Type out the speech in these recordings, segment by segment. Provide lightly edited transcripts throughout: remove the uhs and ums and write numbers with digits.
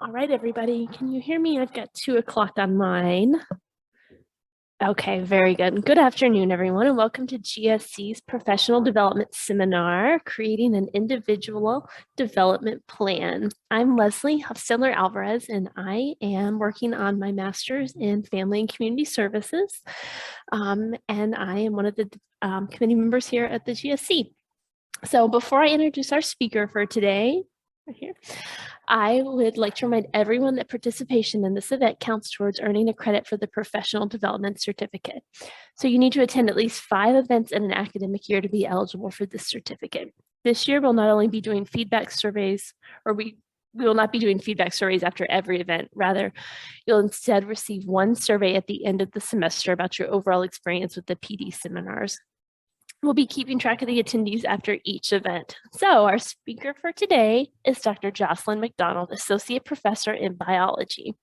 All right, everybody, can you hear me? I've got 2 o'clock on mine. Okay, very good. Good afternoon, everyone, and welcome to GSC's Professional Development Seminar, Creating an Individual Development Plan. I'm Leslie Huffstedler Alvarez, and I am working on my master's in Family and Community Services, and I am one of the committee members here at the GSC. So before I introduce our speaker for today, right here, I would like to remind everyone that participation in this event counts towards earning a credit for the professional development certificate. So you need to attend at least 5 events in an academic year to be eligible for this certificate. This year, we'll not only be doing feedback surveys, or we will not be doing feedback surveys after every event. Rather, you'll instead receive one survey at the end of the semester about your overall experience with the PD seminars. We'll be keeping track of the attendees after each event. So our speaker for today is Dr. Jocelyn McDonald, Associate Professor in Biology.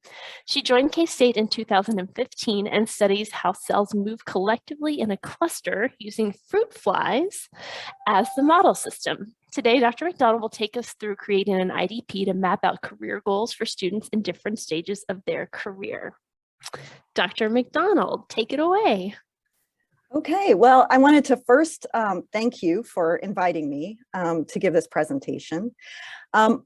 She joined K-State in 2015 and studies how cells move collectively in a cluster using fruit flies as the model system. Today, Dr. McDonald will take us through creating an IDP to map out career goals for students in different stages of their career. Dr. McDonald, take it away. Okay, well, I wanted to first thank you for inviting me to give this presentation. A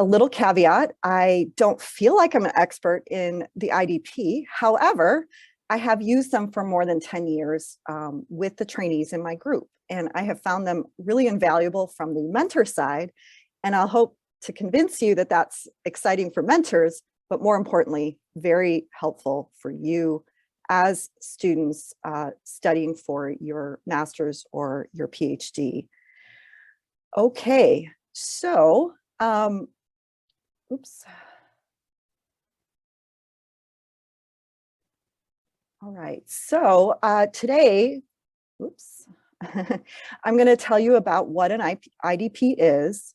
little caveat, I don't feel like I'm an expert in the IDP. However, I have used them for more than 10 years with the trainees in my group, and I have found them really invaluable from the mentor side. And I'll hope to convince you that that's exciting for mentors, but more importantly, very helpful for you as students studying for your master's or your PhD. Okay, so, oops. All right, so today, oops, I'm gonna tell you about what an IDP is,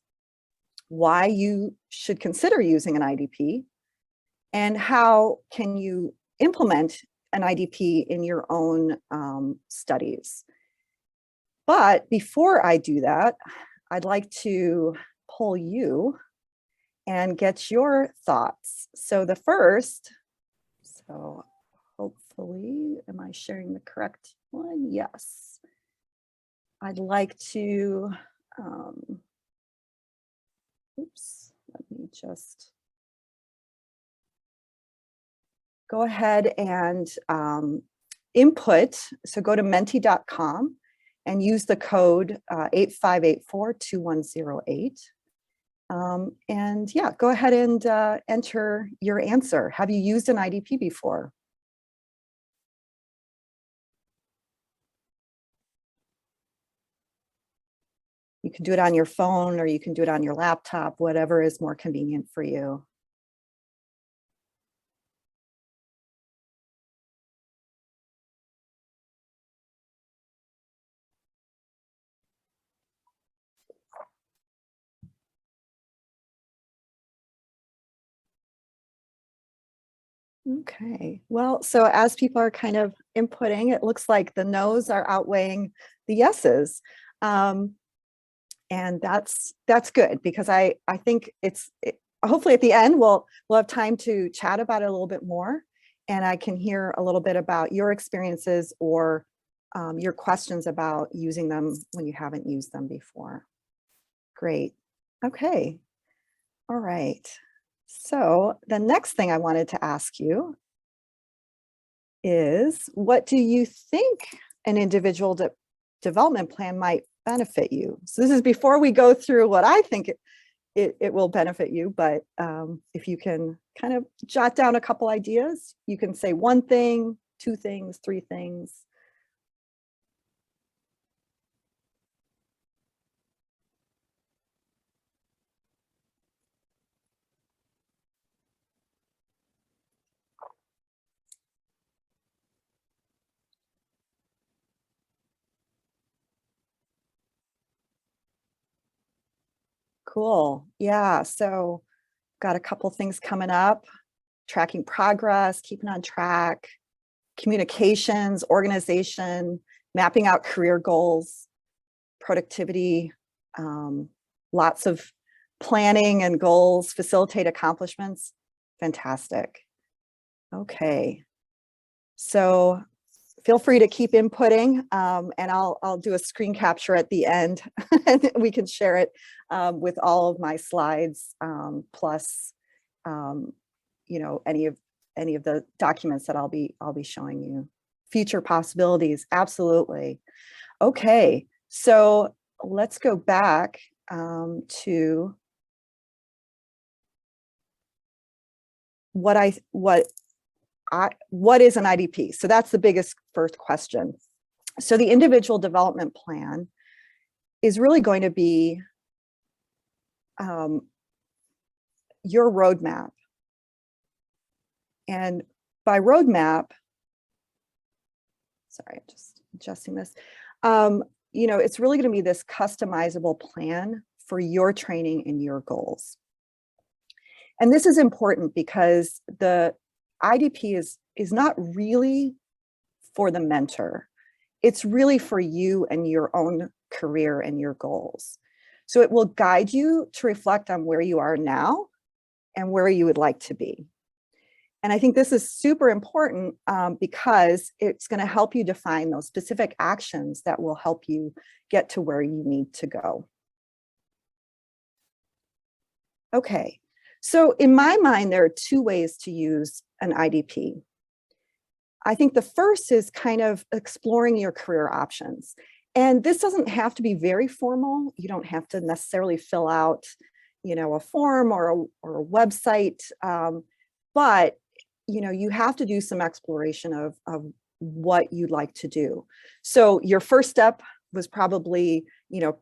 why you should consider using an IDP, and how can you implement an IDP in your own studies. But before I do that, I'd like to poll you and get your thoughts. So the first, so hopefully, am I sharing the correct one? Yes. I'd like to, oops, let me just go ahead and input. So go to menti.com and use the code 8584-2108. And yeah, go ahead and enter your answer. Have you used an IDP before? You can do it on your phone or you can do it on your laptop, whatever is more convenient for you. Okay, well, so as people are kind of inputting, it looks like the no's are outweighing the yeses. And that's good because I think hopefully at the end we'll have time to chat about it a little bit more, and I can hear a little bit about your experiences or your questions about using them when you haven't used them before. Great. Okay. All right. So the next thing I wanted to ask you is, what do you think an individual development plan might benefit you? So this is before we go through what I think it will benefit you, but if you can kind of jot down a couple ideas, you can say one thing, 2 things, 3 things. Cool. Yeah, so got a couple things coming up: tracking progress, keeping on track, communications, organization, mapping out career goals, productivity, lots of planning and goals facilitate accomplishments? Fantastic. Okay. So feel free to keep inputting, and I'll do a screen capture at the end and we can share it with all of my slides, plus any of the documents that I'll be showing you. Future possibilities, absolutely. Okay, so let's go back to what is an IDP? So that's the biggest first question. So the individual development plan is really going to be your roadmap. And by roadmap, sorry, I'm just adjusting this. It's really going to be this customizable plan for your training and your goals. And this is important because the IDP is not really for the mentor. It's really for you and your own career and your goals. So it will guide you to reflect on where you are now and where you would like to be. And I think this is super important because it's going to help you define those specific actions that will help you get to where you need to go. Okay, so in my mind, there are two ways to use an IDP. I think the first is kind of exploring your career options. And this doesn't have to be very formal. You don't have to necessarily fill out, a form or a website, but you have to do some exploration of what you'd like to do. So your first step was probably,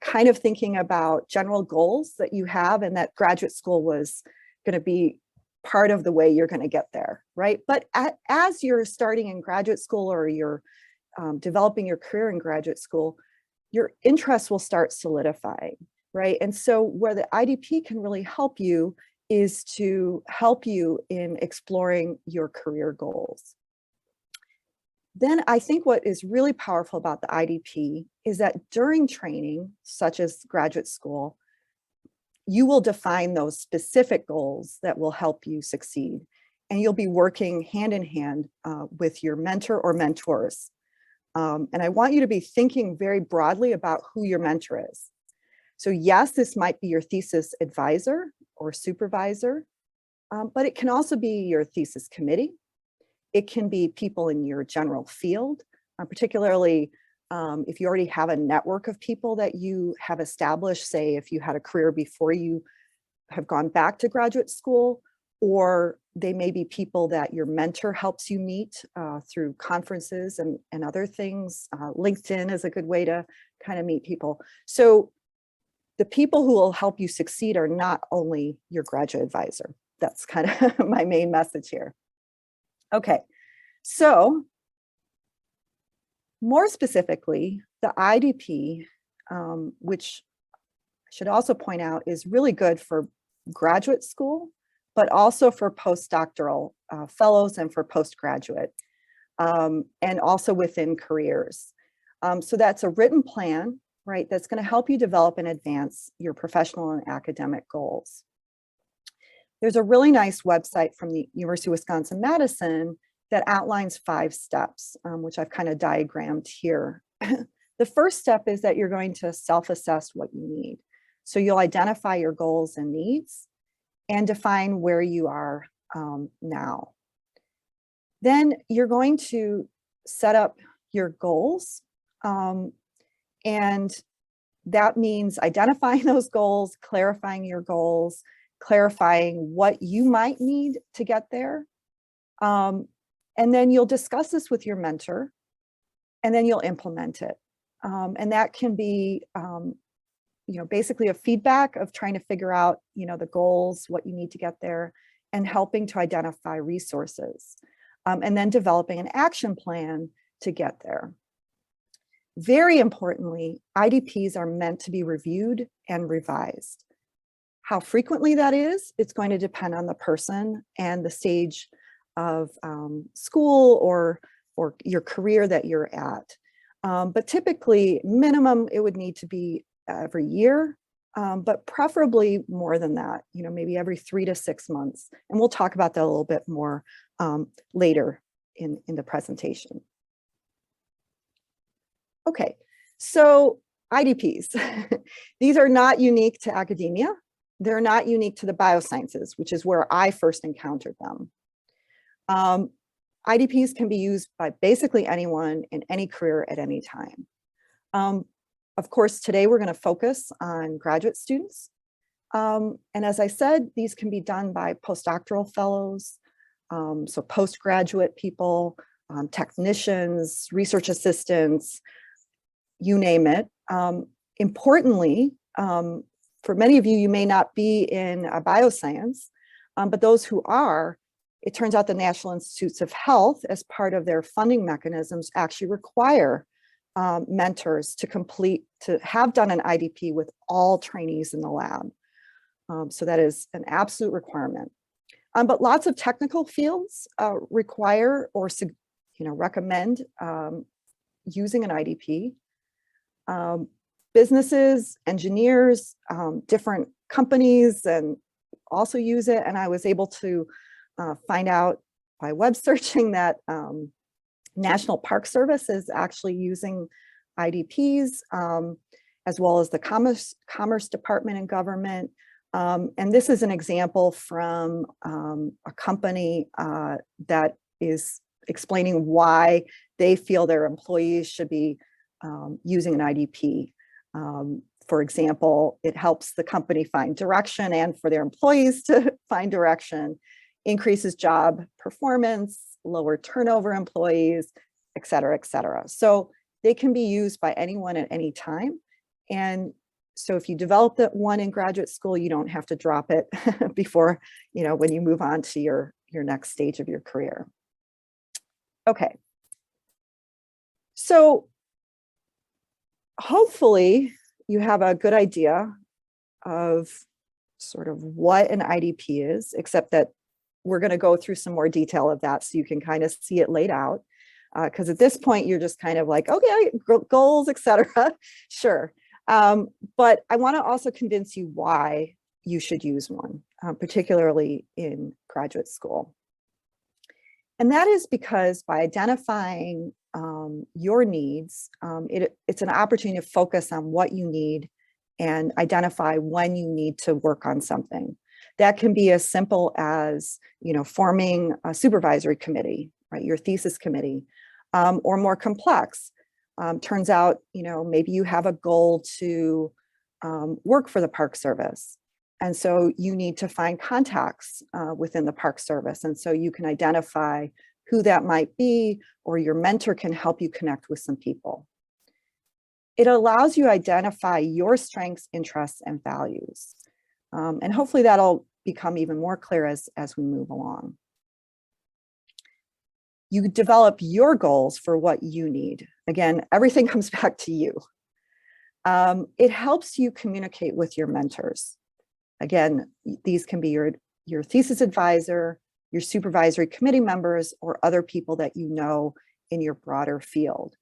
kind of thinking about general goals that you have, and that graduate school was going to be part of the way you're going to get there, right? But as you're starting in graduate school, or you're developing your career in graduate school, your interests will start solidifying, right? And so where the IDP can really help you is to help you in exploring your career goals. Then I think what is really powerful about the IDP is that during training, such as graduate school, you will define those specific goals that will help you succeed. And you'll be working hand in hand with your mentor or mentors. And I want you to be thinking very broadly about who your mentor is. So yes, this might be your thesis advisor or supervisor, but it can also be your thesis committee. It can be people in your general field, particularly if you already have a network of people that you have established, say if you had a career before you have gone back to graduate school, or they may be people that your mentor helps you meet through conferences and other things. LinkedIn is a good way to kind of meet people. So the people who will help you succeed are not only your graduate advisor. That's kind of my main message here. Okay, so more specifically, the IDP, which I should also point out is really good for graduate school, but also for postdoctoral fellows and for postgraduate, and also within careers. So that's a written plan, right, that's going to help you develop and advance your professional and academic goals. There's a really nice website from the University of Wisconsin-Madison that outlines 5 steps, which I've kind of diagrammed here. The first step is that you're going to self-assess what you need. So you'll identify your goals and needs and define where you are now. Then you're going to set up your goals. And that means identifying those goals, clarifying your goals, clarifying what you might need to get there. And then you'll discuss this with your mentor, and then you'll implement it. And that can be, basically a feedback of trying to figure out, the goals, what you need to get there, and helping to identify resources, and then developing an action plan to get there. Very importantly, IDPs are meant to be reviewed and revised. How frequently that is, it's going to depend on the person and the stage of school or your career that you're at. But typically, minimum, it would need to be every year, but preferably more than that, maybe every 3 to 6 months. And we'll talk about that a little bit more later in the presentation. Okay, so IDPs, these are not unique to academia. They're not unique to the biosciences, which is where I first encountered them. IDPs can be used by basically anyone in any career at any time. Of course, today we're going to focus on graduate students. And as I said, these can be done by postdoctoral fellows, so postgraduate people, technicians, research assistants, you name it. Importantly, for many of you, you may not be in a bioscience, but those who are, it turns out the National Institutes of Health, as part of their funding mechanisms, actually require mentors to have done an IDP with all trainees in the lab. So that is an absolute requirement. But lots of technical fields require or recommend using an IDP. Businesses, engineers, different companies, and also use it. And I was able to find out by web searching that National Park Service is actually using IDPs, as well as the Commerce Department and government. And this is an example from a company that is explaining why they feel their employees should be using an IDP. For example, it helps the company find direction and for their employees to find direction, increases job performance, lower turnover employees, et cetera, et cetera. So they can be used by anyone at any time. And so if you develop that one in graduate school, you don't have to drop it before, when you move on to your next stage of your career. Okay. So hopefully you have a good idea of sort of what an IDP is, except that we're going to go through some more detail of that so you can kind of see it laid out. Because at this point, you're just kind of like, okay, goals, et cetera. Sure. But I want to also convince you why you should use one, particularly in graduate school. And that is because by identifying your needs, it's an opportunity to focus on what you need and identify when you need to work on something. That can be as simple as, forming a supervisory committee, right, your thesis committee, or more complex. Turns out, maybe you have a goal to work for the Park Service. And so you need to find contacts within the Park Service. And so you can identify who that might be, or your mentor can help you connect with some people. It allows you to identify your strengths, interests, and values. And hopefully that'll become even more clear as we move along. You develop your goals for what you need. Again, everything comes back to you. It helps you communicate with your mentors. Again, these can be your thesis advisor, your supervisory committee members, or other people that you know in your broader field.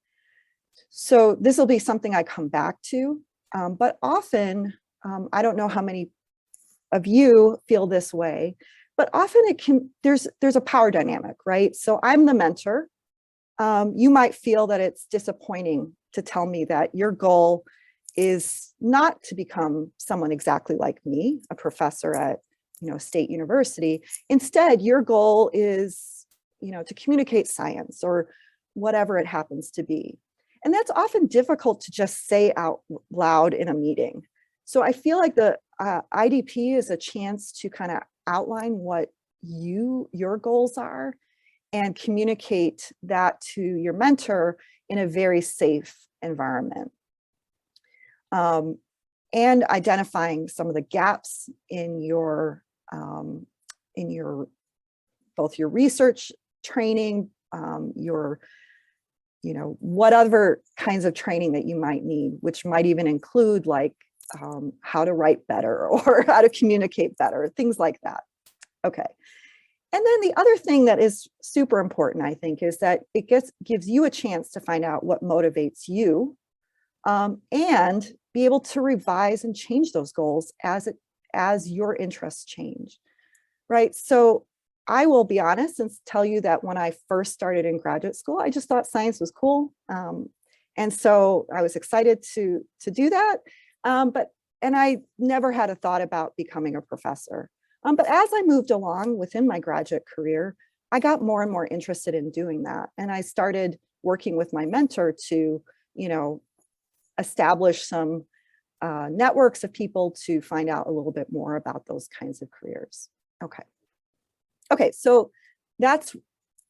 So this will be something I come back to, but often, I don't know how many of you feel this way, but often there's a power dynamic, right? So I'm the mentor. You might feel that it's disappointing to tell me that your goal is not to become someone exactly like me, a professor at state university. Instead, your goal is to communicate science or whatever it happens to be. And that's often difficult to just say out loud in a meeting. So I feel like the IDP is a chance to kind of outline what your goals are and communicate that to your mentor in a very safe environment. And identifying some of the gaps in your both your research training, what other kinds of training that you might need, which might even include like how to write better or how to communicate better, things like that. Okay. And then the other thing that is super important, I think, is that it gives you a chance to find out what motivates you and be able to revise and change those goals as your interests change, right? So I will be honest and tell you that when I first started in graduate school, I just thought science was cool. And so I was excited to do that. And I never had a thought about becoming a professor. But as I moved along within my graduate career, I got more and more interested in doing that. And I started working with my mentor to, establish some networks of people to find out a little bit more about those kinds of careers. Okay, so that's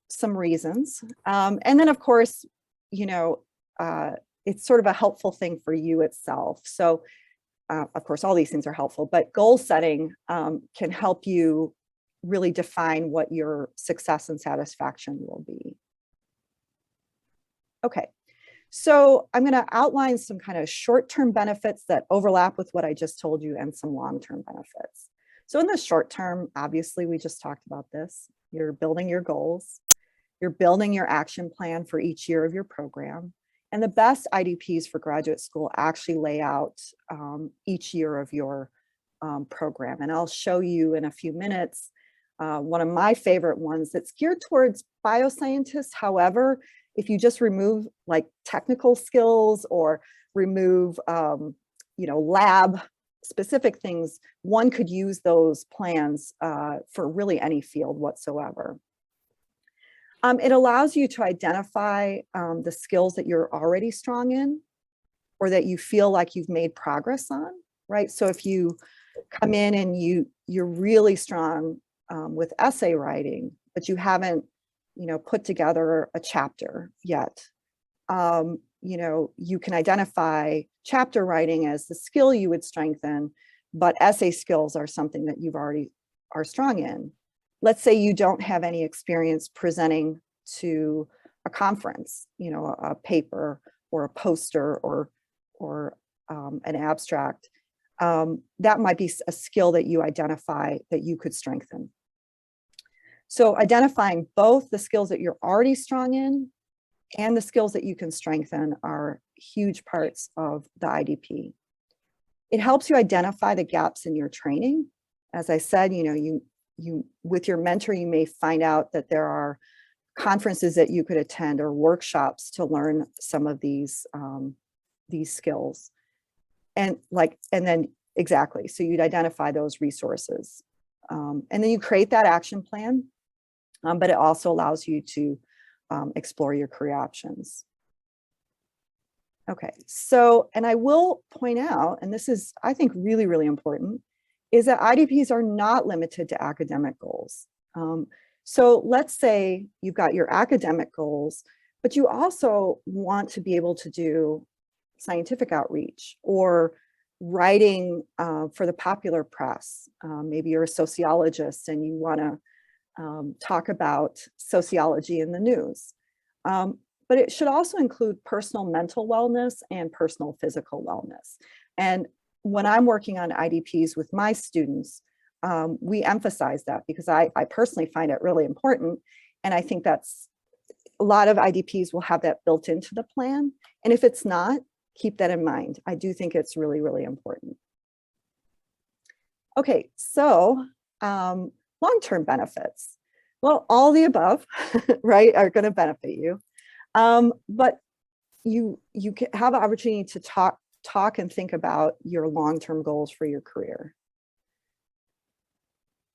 some reasons. And then of course, it's sort of a helpful thing for you itself. So of course, all these things are helpful, but goal setting can help you really define what your success and satisfaction will be. Okay, so I'm going to outline some kind of short-term benefits that overlap with what I just told you and some long-term benefits. So in the short term, obviously, we just talked about this. You're building your goals. You're building your action plan for each year of your program. And the best IDPs for graduate school actually lay out each year of your program. And I'll show you in a few minutes one of my favorite ones that's geared towards bioscientists. However, if you just remove like technical skills or remove lab specific things, one could use those plans for really any field whatsoever. It allows you to identify the skills that you're already strong in or that you feel like you've made progress on, right? So if you come in and you're really strong with essay writing, but you haven't, put together a chapter yet, you can identify chapter writing as the skill you would strengthen, but essay skills are something that you've already are strong in. Let's say you don't have any experience presenting to a conference, a paper or a poster or an abstract. That might be a skill that you identify that you could strengthen. So identifying both the skills that you're already strong in and the skills that you can strengthen are huge parts of the IDP. It helps you identify the gaps in your training. As I said, you with your mentor, you may find out that there are conferences that you could attend or workshops to learn some of these skills. And then exactly, so you'd identify those resources. And then you create that action plan, but it also allows you to explore your career options. Okay, so, and I will point out, and this is, I think, really, really important, is that IDPs are not limited to academic goals. So let's say you've got your academic goals, but you also want to be able to do scientific outreach or writing for the popular press. Maybe you're a sociologist and you want to talk about sociology in the news. But it should also include personal mental wellness and personal physical wellness. And when I'm working on IDPs with my students, we emphasize that because I personally find it really important. And I think that's a lot of IDPs will have that built into the plan. And if it's not, keep that in mind. I do think it's really, really important. Okay, so long-term benefits. Well, all the above, right, are going to benefit you. But you have an opportunity to talk and think about your long-term goals for your career.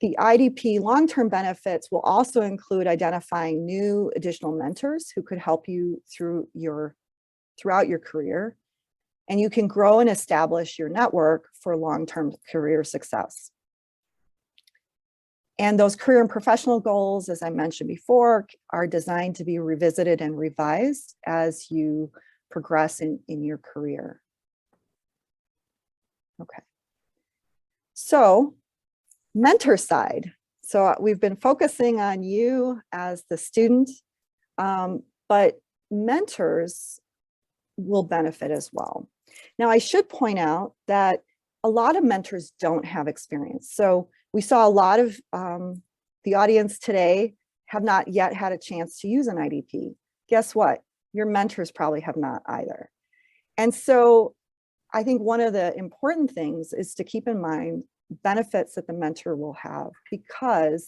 The IDP long-term benefits will also include identifying new additional mentors who could help you throughout your career, and you can grow and establish your network for long-term career success. And those career and professional goals, as I mentioned before, are designed to be revisited and revised as you progress in your career. Okay. So, mentor side. So we've been focusing on you as the student, but mentors will benefit as well. Now, I should point out that a lot of mentors don't have experience. So we saw a lot of the audience today have not yet had a chance to use an IDP. Guess what? Your mentors probably have not either. And so I think one of the important things is to keep in mind benefits that the mentor will have, because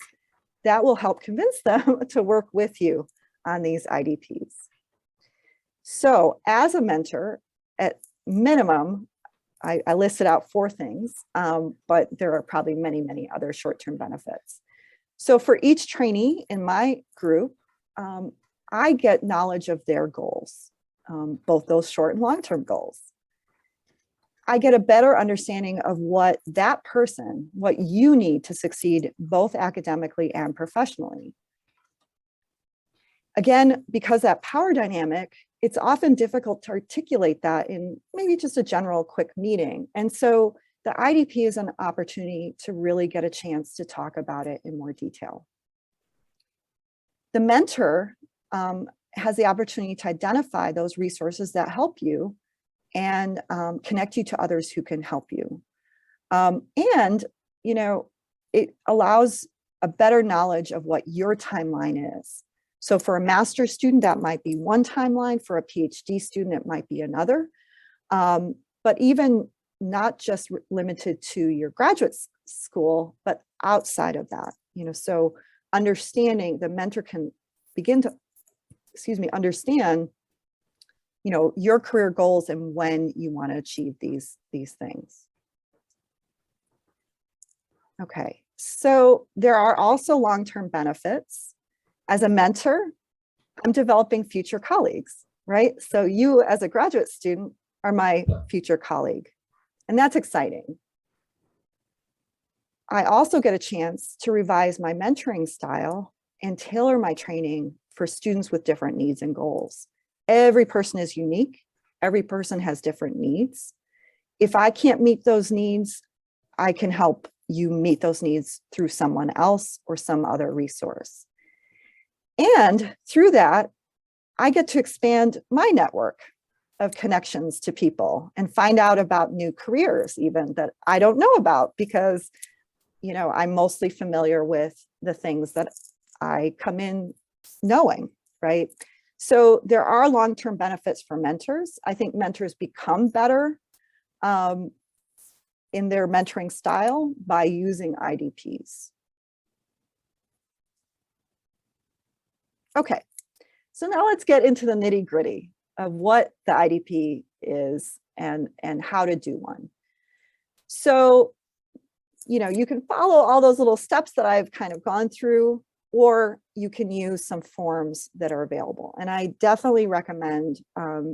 that will help convince them to work with you on these IDPs. So as a mentor, at minimum, I listed out 4 things, but there are probably many, many other short-term benefits. So for each trainee in my group, I get knowledge of their goals, both those short and long-term goals. I get a better understanding of what that person, what you need to succeed both academically and professionally. Again, because that power dynamic, it's often difficult to articulate that in maybe just a general quick meeting. And so the IDP is an opportunity to really get a chance to talk about it in more detail. The mentor has the opportunity to identify those resources that help you and connect you to others who can help you. And, you know, it allows a better knowledge of what your timeline is. So for a master's student, that might be one timeline. For a PhD student, it might be another. But even not just limited to your graduate school, but outside of that, you know, so understanding, the mentor can begin to, understand, you know, your career goals and when you want to achieve these things. Okay, so there are also long-term benefits. As a mentor, I'm developing future colleagues, right? So you as a graduate student are my future colleague, and that's exciting. I also get a chance to revise my mentoring style and tailor my training for students with different needs and goals. Every person is unique. Every person has different needs. If I can't meet those needs, I can help you meet those needs through someone else or some other resource. And through that, I get to expand my network of connections to people and find out about new careers even that I don't know about, because, you know, I'm mostly familiar with the things that I come in knowing, right? So there are long-term benefits for mentors. I think mentors become better in their mentoring style by using IDPs. Okay, so now let's get into the nitty-gritty of what the IDP is and how to do one. So, you know, you can follow all those little steps that I've kind of gone through, or you can use some forms that are available. And I definitely recommend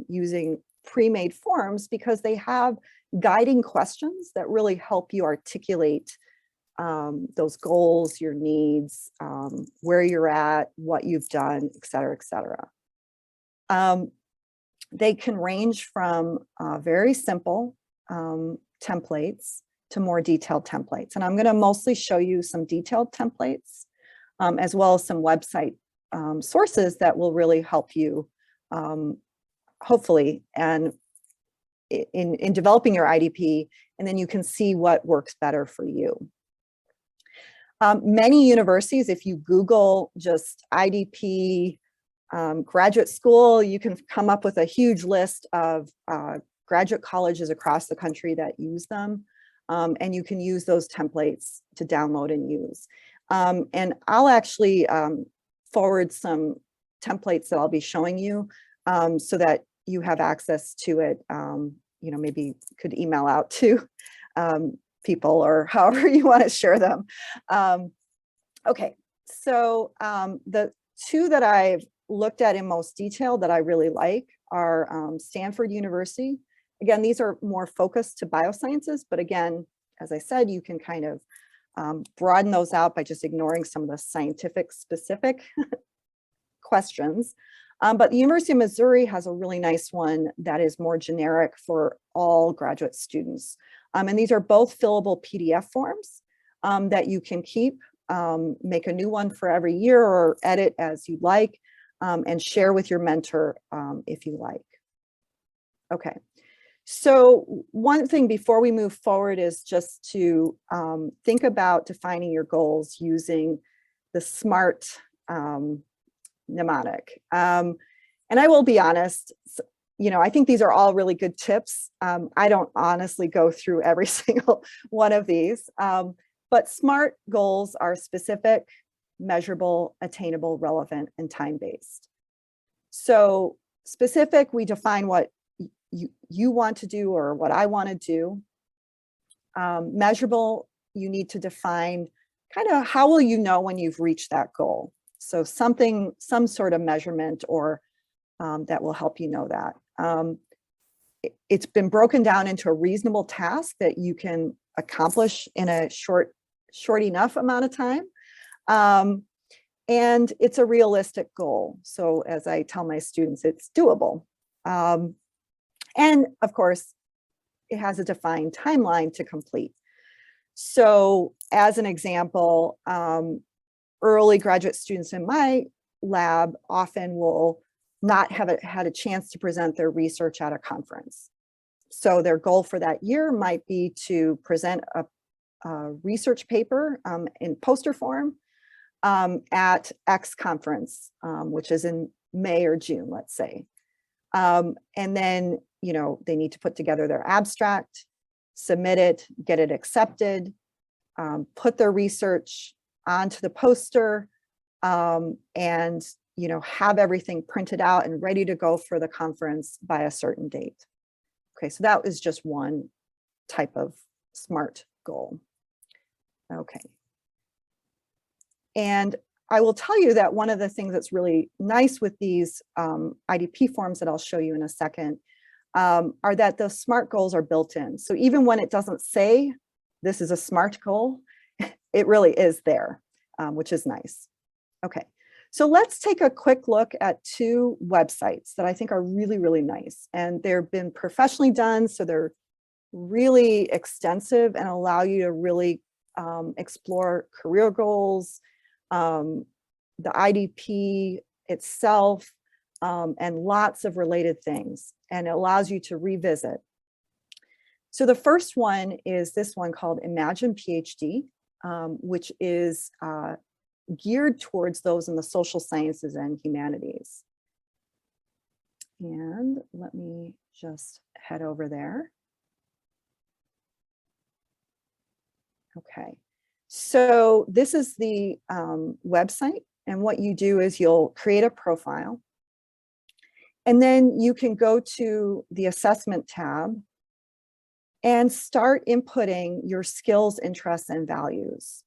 using pre-made forms because they have guiding questions that really help you articulate those goals, your needs, where you're at, what you've done, et cetera, et cetera. They can range from very simple templates to more detailed templates. And I'm going to mostly show you some detailed templates, as well as some website sources that will really help you, hopefully, and in developing your IDP, and then you can see what works better for you. Many universities, if you Google just IDP graduate school, you can come up with a huge list of graduate colleges across the country that use them. And you can use those templates to download and use. And I'll actually forward some templates that I'll be showing you so that you have access to it. You know, maybe could email out to people or however you want to share them. Okay, so the two that I've looked at in most detail that I really like are Stanford University. Again, these are more focused to biosciences, but again, as I said, you can kind of broaden those out by just ignoring some of the scientific specific questions. But the University of Missouri has a really nice one that is more generic for all graduate students. And these are both fillable PDF forms that you can keep, make a new one for every year or edit as you like, and share with your mentor if you like. Okay, so one thing before we move forward is just to think about defining your goals using the SMART mnemonic. And I will be honest, I think these are all really good tips. I don't honestly go through every single one of these, but SMART goals are specific, measurable, attainable, relevant, and time-based. So specific, we define what you want to do or what I want to do. Measurable, you need to define kind of how will you know when you've reached that goal. So some sort of measurement or that will help you know that. It's been broken down into a reasonable task that you can accomplish in a short enough amount of time. And it's a realistic goal. So as I tell my students, it's doable. And of course, it has a defined timeline to complete. So as an example, early graduate students in my lab often will not have had a chance to present their research at a conference. So their goal for that year might be to present a research paper in poster form at X conference, which is in May or June, let's say. And then, they need to put together their abstract, submit it, get it accepted, put their research onto the poster, and have everything printed out and ready to go for the conference by a certain date. Okay, so that is just one type of SMART goal. Okay. And I will tell you that one of the things that's really nice with these IDP forms that I'll show you in a second are that the SMART goals are built in. So even when it doesn't say this is a SMART goal, it really is there, which is nice. Okay, so let's take a quick look at two websites that I think are really, really nice. And they've been professionally done, so they're really extensive and allow you to really explore career goals, the IDP itself, and lots of related things, and it allows you to revisit. So the first one is this one called Imagine PhD, which is geared towards those in the social sciences and humanities. And let me just head over there. Okay, so this is the website, and what you do is you'll create a profile, and then you can go to the assessment tab and start inputting your skills, interests, and values.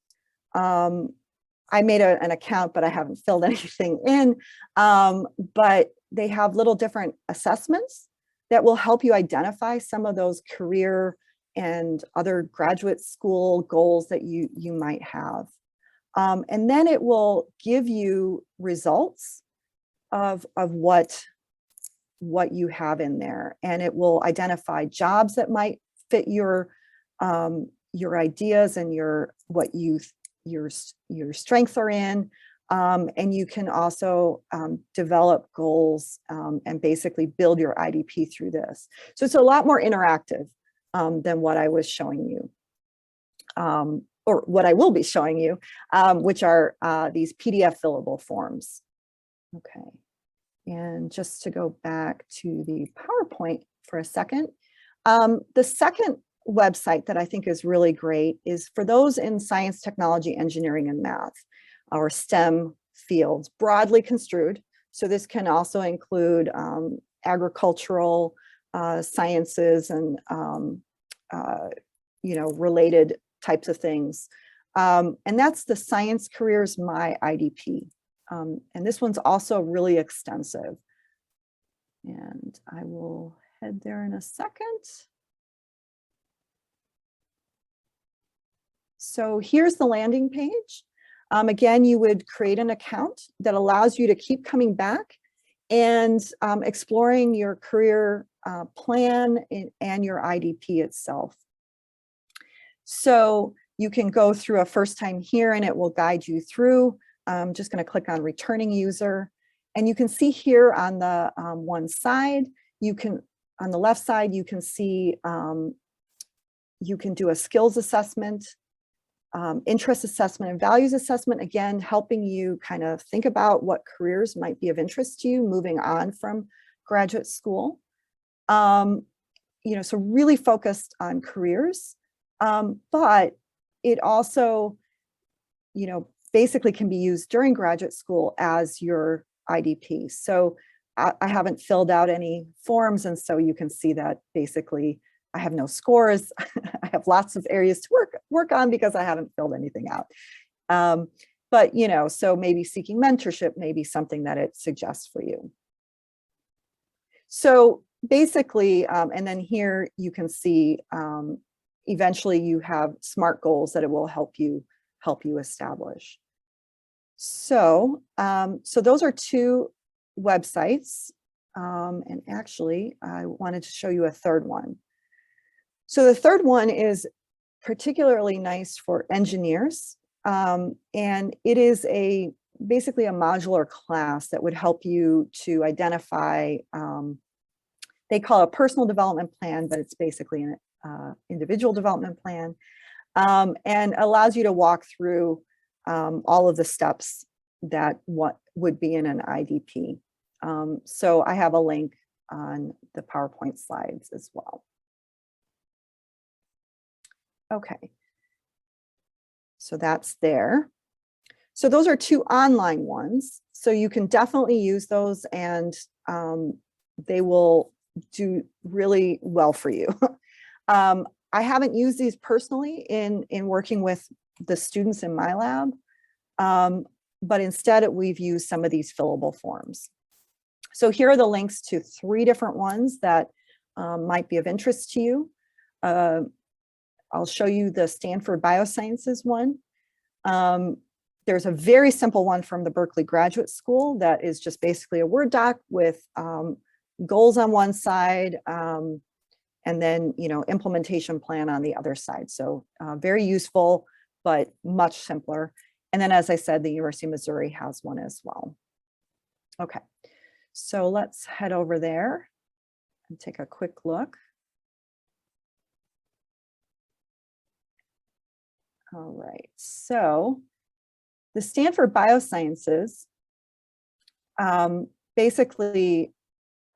I made an account, but I haven't filled anything in, but they have little different assessments that will help you identify some of those career and other graduate school goals that you might have. And then it will give you results of what you have in there. And it will identify jobs that might fit your ideas and your strengths are in. And you can also develop goals and basically build your IDP through this. So it's a lot more interactive than what I was showing you, or what I will be showing you, which are these PDF fillable forms. Okay, and just to go back to the PowerPoint for a second, the second website that I think is really great is for those in science, technology, engineering, and math, or STEM fields, broadly construed. So this can also include agricultural sciences and related types of things. And that's the Science Careers My IDP. And this one's also really extensive. And I will head there in a second. So here's the landing page. Again, you would create an account that allows you to keep coming back and exploring your career plan and your IDP itself. So you can go through a first time here and it will guide you through. I'm just going to click on returning user. And you can see here on the one side, on the left side, you can see you can do a skills assessment, interest assessment, and values assessment, again, helping you kind of think about what careers might be of interest to you moving on from graduate school. So really focused on careers, but it also, basically can be used during graduate school as your IDP. So I haven't filled out any forms, and so you can see that basically I have no scores. I have lots of areas to work on because I haven't filled anything out. But so maybe seeking mentorship may be something that it suggests for you. So basically, and then here you can see eventually you have SMART goals that it will help you establish. So so those are two websites, and actually I wanted to show you a third one. So the third one is particularly nice for engineers, and it is basically a modular class that would help you to identify, they call it a personal development plan, but it's basically an individual development plan, and allows you to walk through all of the steps that what would be in an IDP. So I have a link on the PowerPoint slides as well. Okay, so that's there. So those are two online ones. So you can definitely use those, and they will do really well for you. I haven't used these personally in working with the students in my lab, but instead we've used some of these fillable forms. So here are the links to 3 different ones that might be of interest to you. I'll show you the Stanford Biosciences one. There's a very simple one from the Berkeley Graduate School that is just basically a Word doc with goals on one side, and then implementation plan on the other side. So very useful, but much simpler. And then, as I said, the University of Missouri has one as well. Okay, so let's head over there and take a quick look. All right, so the Stanford Biosciences, basically,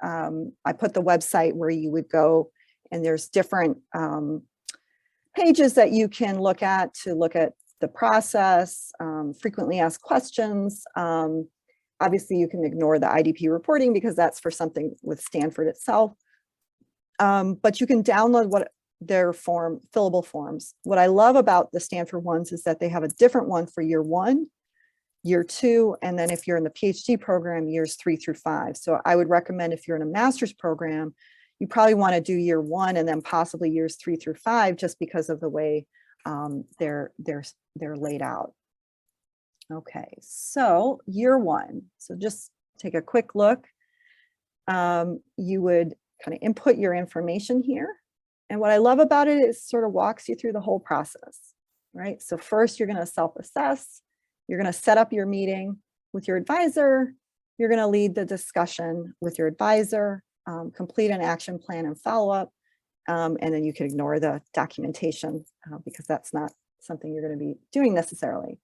I put the website where you would go, and there's different pages that you can look at to look at the process, frequently asked questions. Obviously, you can ignore the IDP reporting because that's for something with Stanford itself. But you can download their fillable forms. What I love about the Stanford ones is that they have a different one for year 1, year 2, and then if you're in the PhD program, years 3 through 5. So I would recommend if you're in a master's program, you probably want to do year 1 and then possibly years 3 through 5, just because of the way they're laid out. Okay, so year 1. So just take a quick look. You would kind of input your information here. And what I love about it is sort of walks you through the whole process, right? So first you're going to self-assess. You're going to set up your meeting with your advisor. You're going to lead the discussion with your advisor, complete an action plan and follow-up. And then you can ignore the documentation because that's not something you're going to be doing necessarily.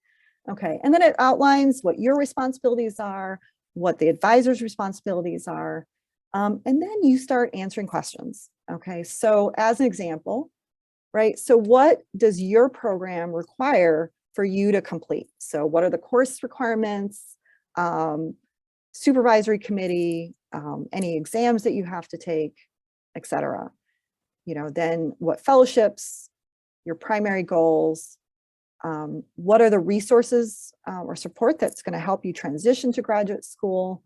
Okay, and then it outlines what your responsibilities are, what the advisor's responsibilities are, and then you start answering questions. Okay, so as an example, right? So what does your program require for you to complete? So what are the course requirements, supervisory committee, any exams that you have to take, etc. Then what fellowships, your primary goals, what are the resources or support that's going to help you transition to graduate school,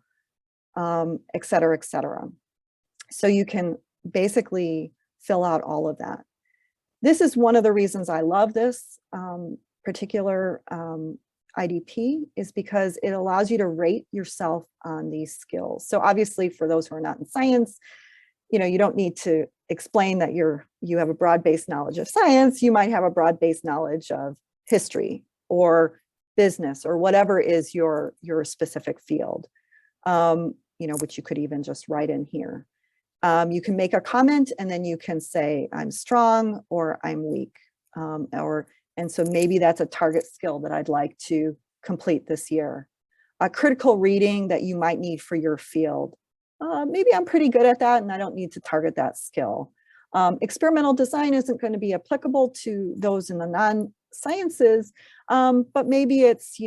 et cetera, et cetera. So you can basically fill out all of that. This is one of the reasons I love this particular IDP, is because it allows you to rate yourself on these skills. So obviously for those who are not in science, you don't need to explain that you have a broad-based knowledge of science. You might have a broad-based knowledge of history or business or whatever is your specific field, which you could even just write in here. You can make a comment and then you can say, I'm strong or I'm weak. And so maybe that's a target skill that I'd like to complete this year. A critical reading that you might need for your field. maybe I'm pretty good at that and I don't need to target that skill. Experimental design isn't going to be applicable to those in the non-sciences, but maybe it's,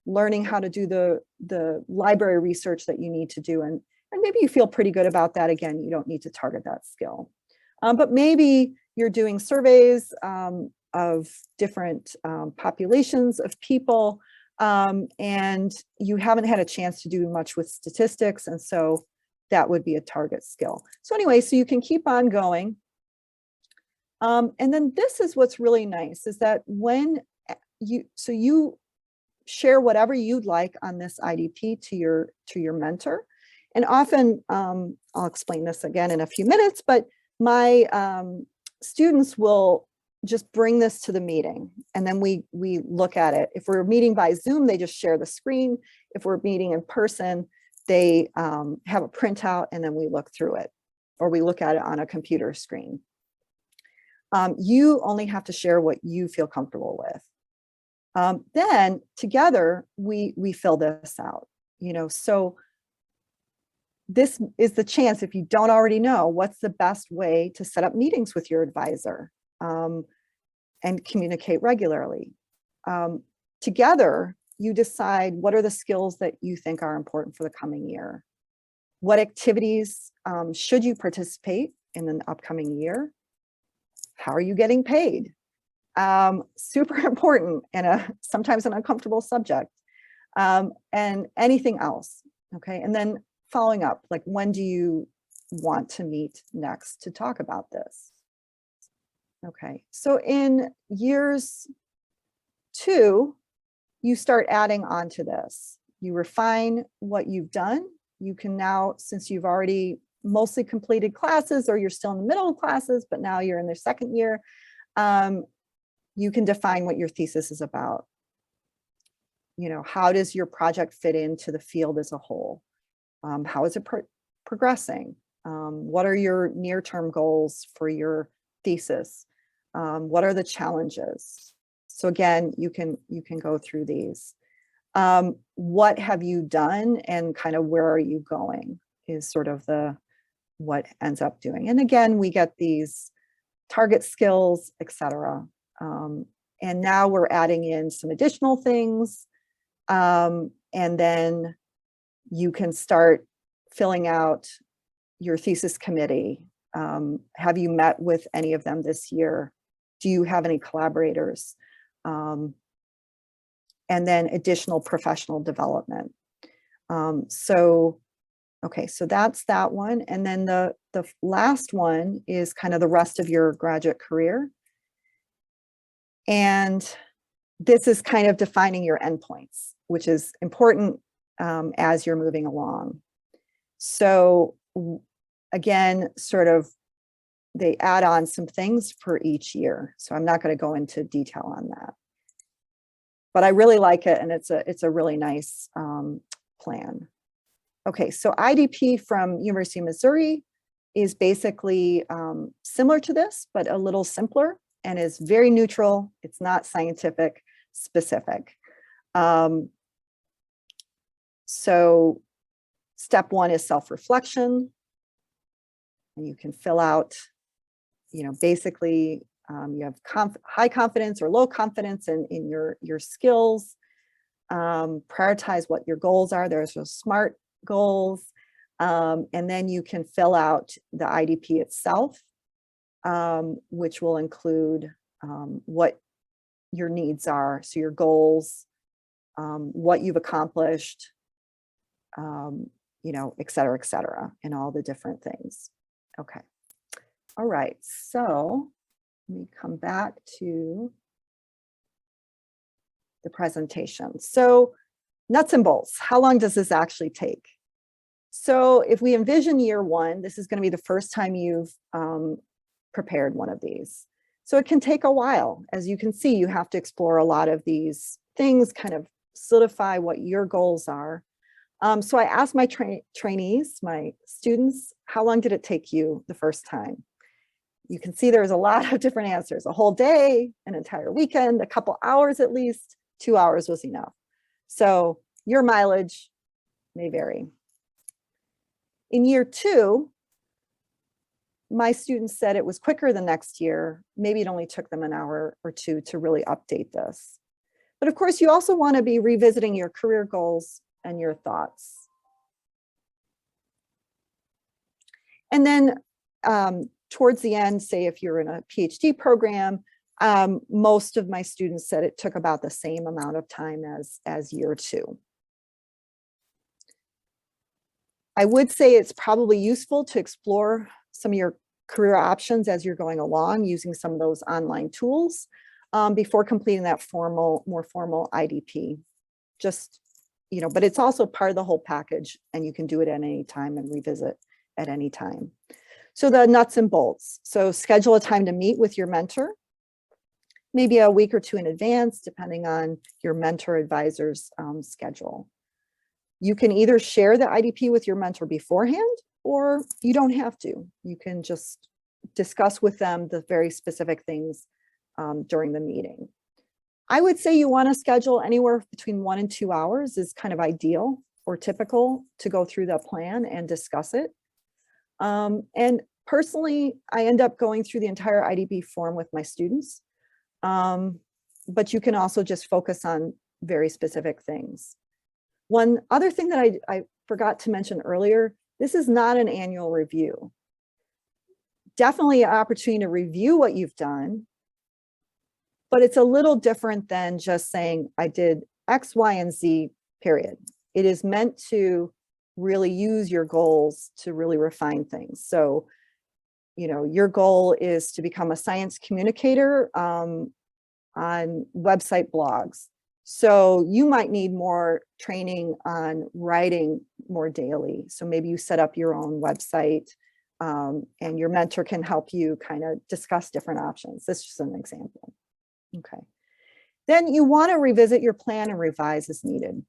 learning how to do the library research that you need to do. And maybe you feel pretty good about that. Again, you don't need to target that skill. But maybe you're doing surveys of different populations of people, and you haven't had a chance to do much with statistics. And so that would be a target skill. So anyway, so you can keep on going. And then this is what's really nice is that when you share whatever you'd like on this IDP to your mentor. And often, I'll explain this again in a few minutes, but my students will just bring this to the meeting and then we look at it. If we're meeting by Zoom, they just share the screen. If we're meeting in person, they have a printout and then we look through it, or we look at it on a computer screen. You only have to share what you feel comfortable with. Then together we fill this out, so this is the chance, if you don't already know, what's the best way to set up meetings with your advisor and communicate regularly. Together, you decide what are the skills that you think are important for the coming year. What activities should you participate in the upcoming year? How are you getting paid? Super important and sometimes an uncomfortable subject, and anything else. Okay, and then following up, like when do you want to meet next to talk about this? Okay, so in years 2, you start adding on to this. You refine what you've done. You can now, since you've already mostly completed classes or you're still in the middle of classes, but now you're in their second year, you can define what your thesis is about. How does your project fit into the field as a whole? How is it progressing? What are your near-term goals for your thesis? What are the challenges? So again, you can go through these. What have you done and kind of where are you going is sort of what ends up doing. And again, we get these target skills, etc. And now we're adding in some additional things. And then you can start filling out your thesis committee. Have you met with any of them this year? Do you have any collaborators? And then additional professional development. Okay, so that's that one. And then the last one is kind of the rest of your graduate career. And this is kind of defining your endpoints, which is important as you're moving along. So again, sort of they add on some things for each year. So I'm not going to go into detail on that. But I really like it, and it's a really nice plan. Okay, so IDP from University of Missouri is basically similar to this, but a little simpler and is very neutral. It's not scientific specific. So step 1 is self-reflection, and you can fill out, basically you have high confidence or low confidence in your skills. Prioritize what your goals are. There's those SMART goals. And then you can fill out the IDP itself, which will include what your needs are. So your goals, what you've accomplished, et cetera, and all the different things. Okay. All right. So let me come back to the presentation. So nuts and bolts, how long does this actually take? So if we envision year 1, this is going to be the first time you've prepared one of these. So it can take a while. As you can see, you have to explore a lot of these things, kind of solidify what your goals are. So I asked my trainees, my students, how long did it take you the first time? You can see there's a lot of different answers. A whole day, an entire weekend, a couple hours at least, 2 hours was enough. So your mileage may vary. In year 2, my students said it was quicker the next year. Maybe it only took them an hour or 2 to really update this. But of course, you also want to be revisiting your career goals and your thoughts. And then towards the end, say if you're in a PhD program, most of my students said it took about the same amount of time as year 2. I would say it's probably useful to explore some of your career options as you're going along using some of those online tools before completing that more formal IDP. Just, but it's also part of the whole package, and you can do it at any time and revisit at any time. So the nuts and bolts. So schedule a time to meet with your mentor, maybe a week or 2 in advance, depending on your mentor advisor's schedule. You can either share the IDP with your mentor beforehand, or you don't have to. You can just discuss with them the very specific things during the meeting. I would say you want to schedule anywhere between 1 and 2 hours is kind of ideal or typical to go through the plan and discuss it. And personally, I end up going through the entire IDP form with my students. But you can also just focus on very specific things. One other thing that I forgot to mention earlier, this is not an annual review. Definitely an opportunity to review what you've done, but it's a little different than just saying I did X, Y, and Z, period. It is meant to really use your goals to really refine things. So, your goal is to become a science communicator on website blogs. So you might need more training on writing more daily. So maybe you set up your own website and your mentor can help you kind of discuss different options. This is just an example. Okay. Then you want to revisit your plan and revise as needed.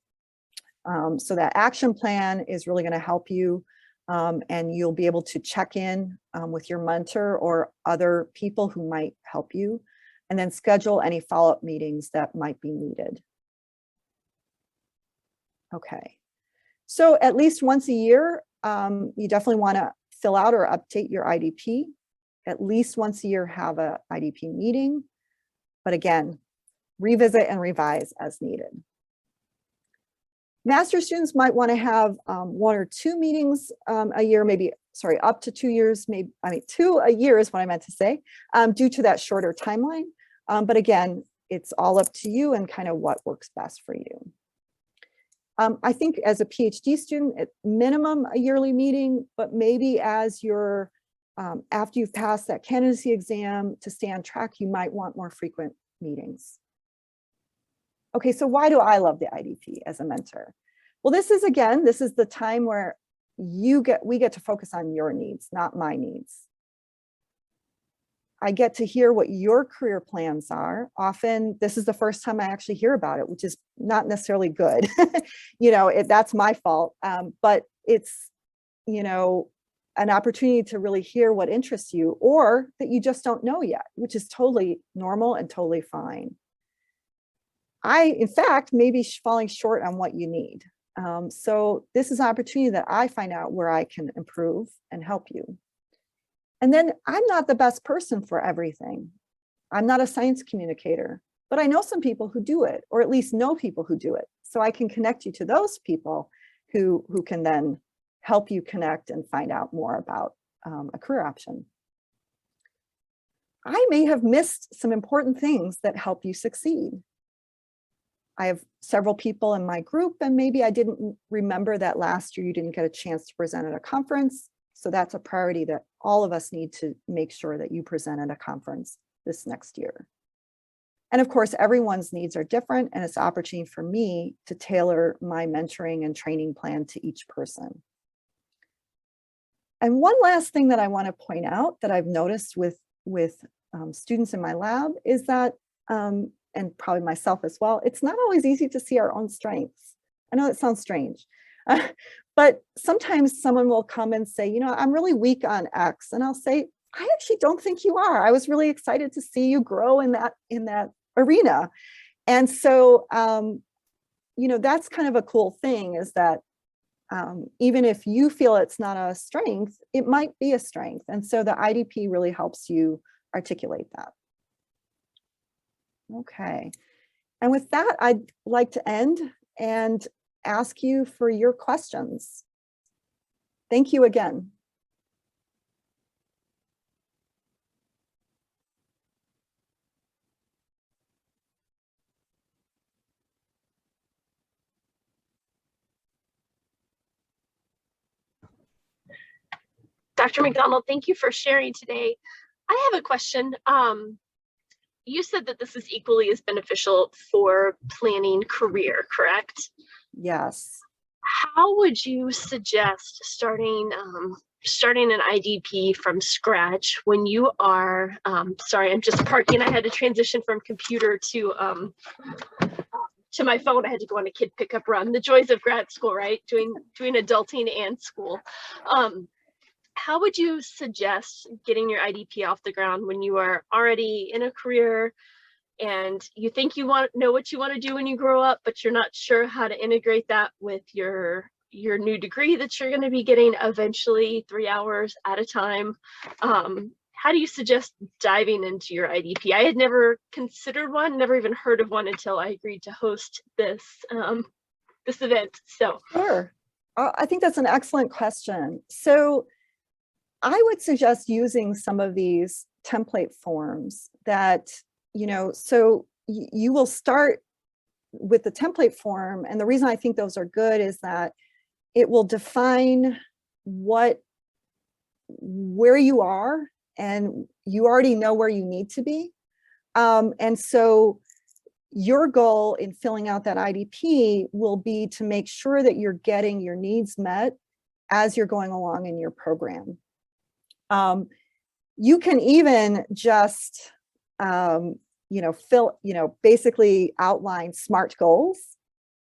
So that action plan is really going to help you, and you'll be able to check in with your mentor or other people who might help you, and then schedule any follow-up meetings that might be needed. Okay, so at least once a year, you definitely want to fill out or update your IDP. At least once a year, have a IDP meeting, but again, revisit and revise as needed. Master students might want to have 1 or 2 meetings a year, up to 2 years, 2 a year is what I meant to say, due to that shorter timeline. But again, it's all up to you and kind of what works best for you. I think as a PhD student, at minimum a yearly meeting, but maybe as you're, after you've passed that candidacy exam to stay on track, you might want more frequent meetings. Okay, so why do I love the IDP as a mentor? Well, this is the time where we get to focus on your needs, not my needs. I get to hear what your career plans are. Often this is the first time I actually hear about it, which is not necessarily good. That's my fault. But it's, an opportunity to really hear what interests you or that you just don't know yet, which is totally normal and totally fine. In fact, may be falling short on what you need. So this is an opportunity that I find out where I can improve and help you. And then I'm not the best person for everything. I'm not a science communicator, but I know some people who do it, or at least know people who do it. So I can connect you to those people who can then help you connect and find out more about a career option. I may have missed some important things that help you succeed. I have several people in my group, and maybe I didn't remember that last year you didn't get a chance to present at a conference. So that's a priority that all of us need to make sure that you present at a conference this next year. And of course, everyone's needs are different, and it's an opportunity for me to tailor my mentoring and training plan to each person. And one last thing that I want to point out that I've noticed with students in my lab is that, and probably myself as well, it's not always easy to see our own strengths. I know it sounds strange, but sometimes someone will come and say, I'm really weak on X. And I'll say, I actually don't think you are. I was really excited to see you grow in that arena. And so, that's kind of a cool thing, is that Even if you feel it's not a strength, it might be a strength. And so the IDP really helps you articulate that. Okay. And with that, I'd like to end and ask you for your questions. Thank you again. Dr. McDonald, thank you for sharing today. I have a question. You said that this is equally as beneficial for planning career, correct? Yes. How would you suggest starting an IDP from scratch when you are, sorry, I'm just parking. I had to transition from computer to my phone. I had to go on a kid pickup run. The joys of grad school, right? Doing adulting and school. How would you suggest getting your IDP off the ground when you are already in a career and you think you know what you want to do when you grow up, but you're not sure how to integrate that with your new degree that you're going to be getting eventually 3 hours at a time? How do you suggest diving into your IDP? I had never considered one, never even heard of one until I agreed to host this event. So sure. I think that's an excellent question. So I would suggest using some of these template forms that, so you will start with the template form. And the reason I think those are good is that it will define where you are, and you already know where you need to be. And so your goal in filling out that IDP will be to make sure that you're getting your needs met as you're going along in your program. You can even just, basically outline SMART goals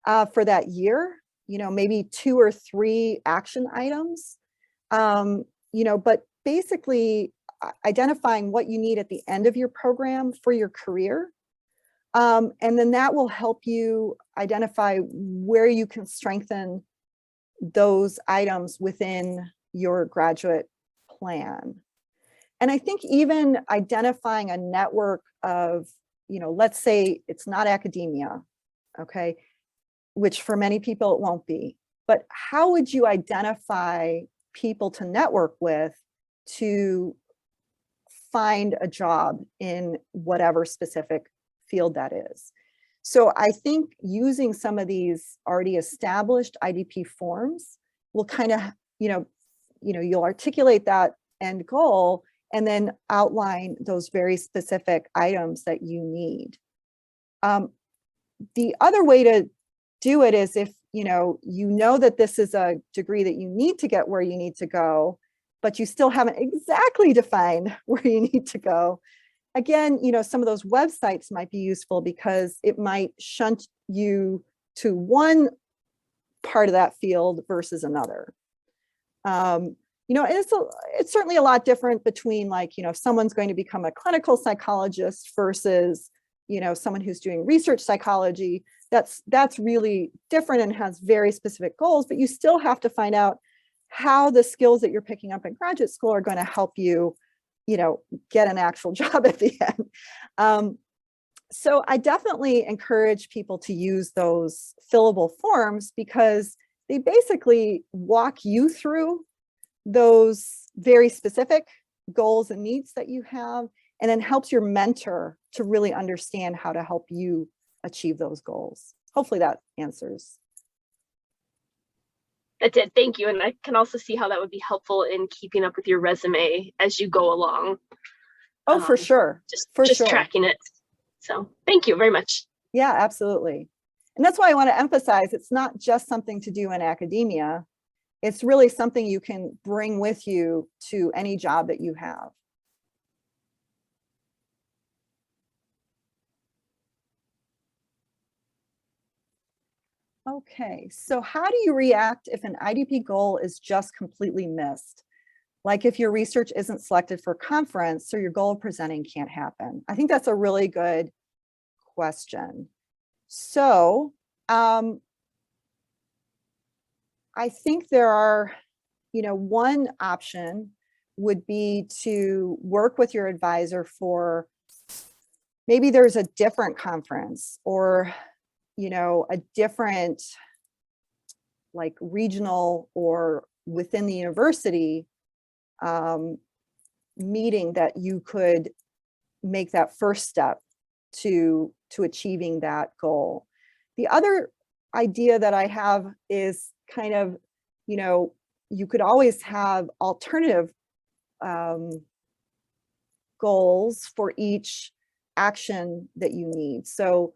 for that year, maybe 2 or 3 action items, but basically identifying what you need at the end of your program for your career. And then that will help you identify where you can strengthen those items within your graduate plan. And I think even identifying a network of, let's say it's not academia, okay, which for many people it won't be, but how would you identify people to network with to find a job in whatever specific field that is? So I think using some of these already established IDP forms will kind of, you'll articulate that end goal and then outline those very specific items that you need. The other way to do it is if you know that this is a degree that you need to get where you need to go, but you still haven't exactly defined where you need to go. Again, some of those websites might be useful because it might shunt you to one part of that field versus another. It's certainly a lot different between if someone's going to become a clinical psychologist versus, someone who's doing research psychology. That's really different and has very specific goals, but you still have to find out how the skills that you're picking up in graduate school are going to help you, get an actual job at the end. So I definitely encourage people to use those fillable forms because they basically walk you through those very specific goals and needs that you have, and then helps your mentor to really understand how to help you achieve those goals. Hopefully that answers. That did, thank you. And I can also see how that would be helpful in keeping up with your resume as you go along. Oh, for sure. Just tracking it. So thank you very much. Yeah, absolutely. And that's why I want to emphasize it's not just something to do in academia. It's really something you can bring with you to any job that you have. Okay, so how do you react if an IDP goal is just completely missed? Like if your research isn't selected for conference, so your goal of presenting can't happen? I think that's a really good question. So I think there are, one option would be to work with your advisor for maybe there's a different conference or, a different like regional or within the university meeting that you could make that first step to achieving that goal. The other idea that I have is kind of, you could always have alternative goals for each action that you need. So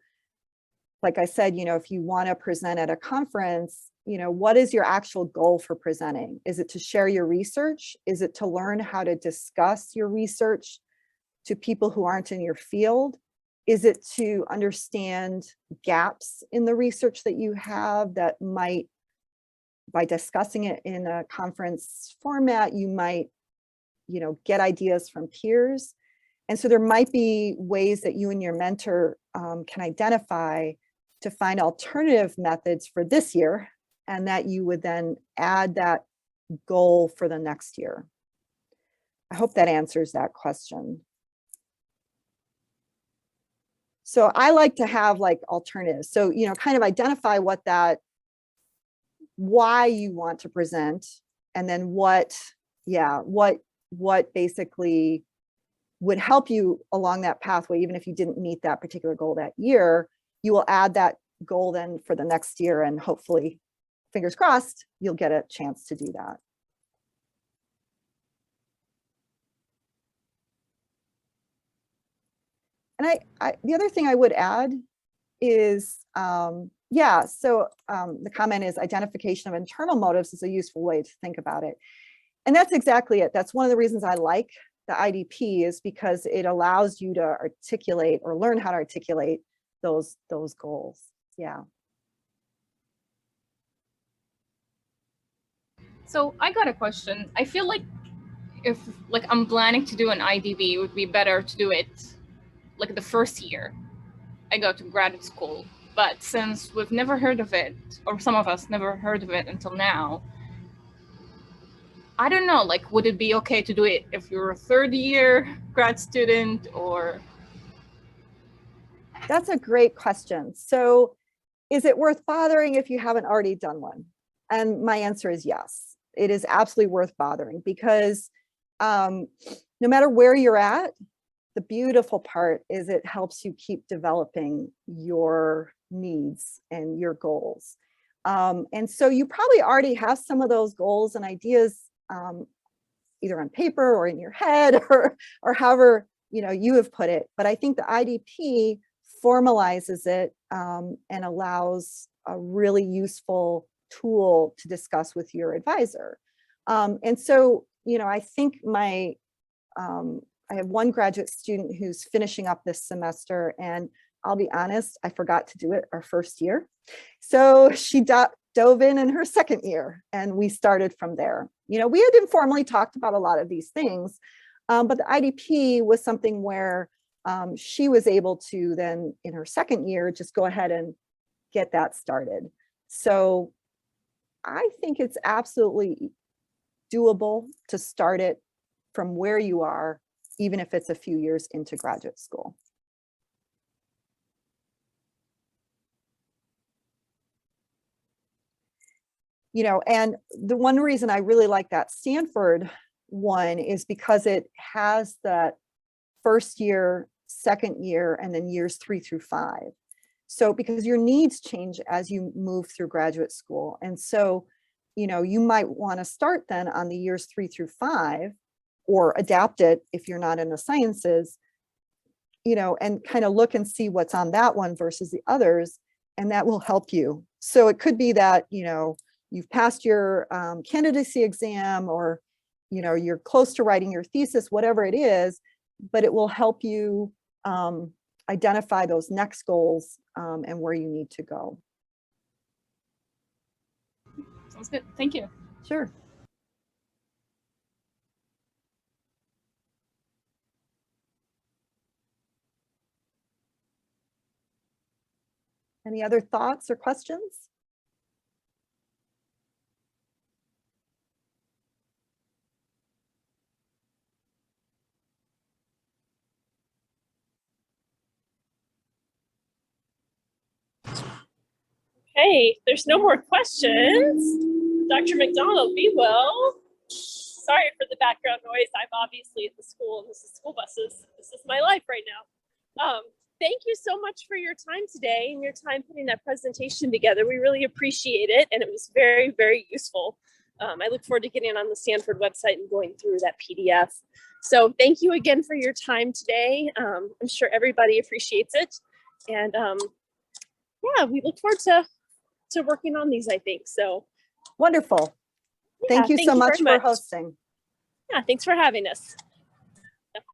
like I said, if you want to present at a conference, what is your actual goal for presenting? Is it to share your research? Is it to learn how to discuss your research to people who aren't in your field? Is it to understand gaps in the research that you have that might, by discussing it in a conference format, you might, get ideas from peers? And so there might be ways that you and your mentor can identify to find alternative methods for this year, and that you would then add that goal for the next year. I hope that answers that question. So I like to have like alternatives. So, kind of identify why you want to present, and then what basically would help you along that pathway, even if you didn't meet that particular goal that year. You will add that goal then for the next year, and hopefully, fingers crossed, you'll get a chance to do that. And the other thing I would add is, the comment is identification of internal motives is a useful way to think about it. And that's exactly it. That's one of the reasons I like the IDP, is because it allows you to articulate or learn how to articulate those goals. Yeah. So I got a question. I feel like if I'm planning to do an IDP, it would be better to do it like the first year I go to graduate school. But since we've never heard of it, or some of us never heard of it until now, I don't know, would it be okay to do it if you're a third year grad student, or? That's a great question. So is it worth bothering if you haven't already done one? And my answer is yes. It is absolutely worth bothering, because no matter where you're at, the beautiful part is it helps you keep developing your needs and your goals. And so you probably already have some of those goals and ideas either on paper or in your head, or however you have put it. But I think the IDP formalizes it and allows a really useful tool to discuss with your advisor. And so, I think I have one graduate student who's finishing up this semester, and I'll be honest, I forgot to do it our first year. So she dove in her second year, and we started from there. We had informally talked about a lot of these things, but the IDP was something where she was able to then, in her second year, just go ahead and get that started. So I think it's absolutely doable to start it from where you are, even if it's a few years into graduate school. And the one reason I really like that Stanford one is because it has that first year, second year, and then years 3 through 5. So because your needs change as you move through graduate school. And so, you might want to start then on the years 3 through 5, or adapt it if you're not in the sciences, and kind of look and see what's on that one versus the others, and that will help you. So it could be that, you've passed your candidacy exam, or, you're close to writing your thesis, whatever it is, but it will help you identify those next goals and where you need to go. Sounds good. Thank you. Sure. Any other thoughts or questions? Okay, if there's no more questions. Dr. McDonald, be well. Sorry for the background noise. I'm obviously at the school and this is school buses. This is my life right now. Thank you so much for your time today and your time putting that presentation together. We really appreciate it. And it was very, very useful. I look forward to getting on the Stanford website and going through that PDF. So thank you again for your time today. I'm sure everybody appreciates it. And yeah, we look forward to working on these, I think. So Wonderful. yeah, Thank you so much very for hosting. Yeah, thanks for having us.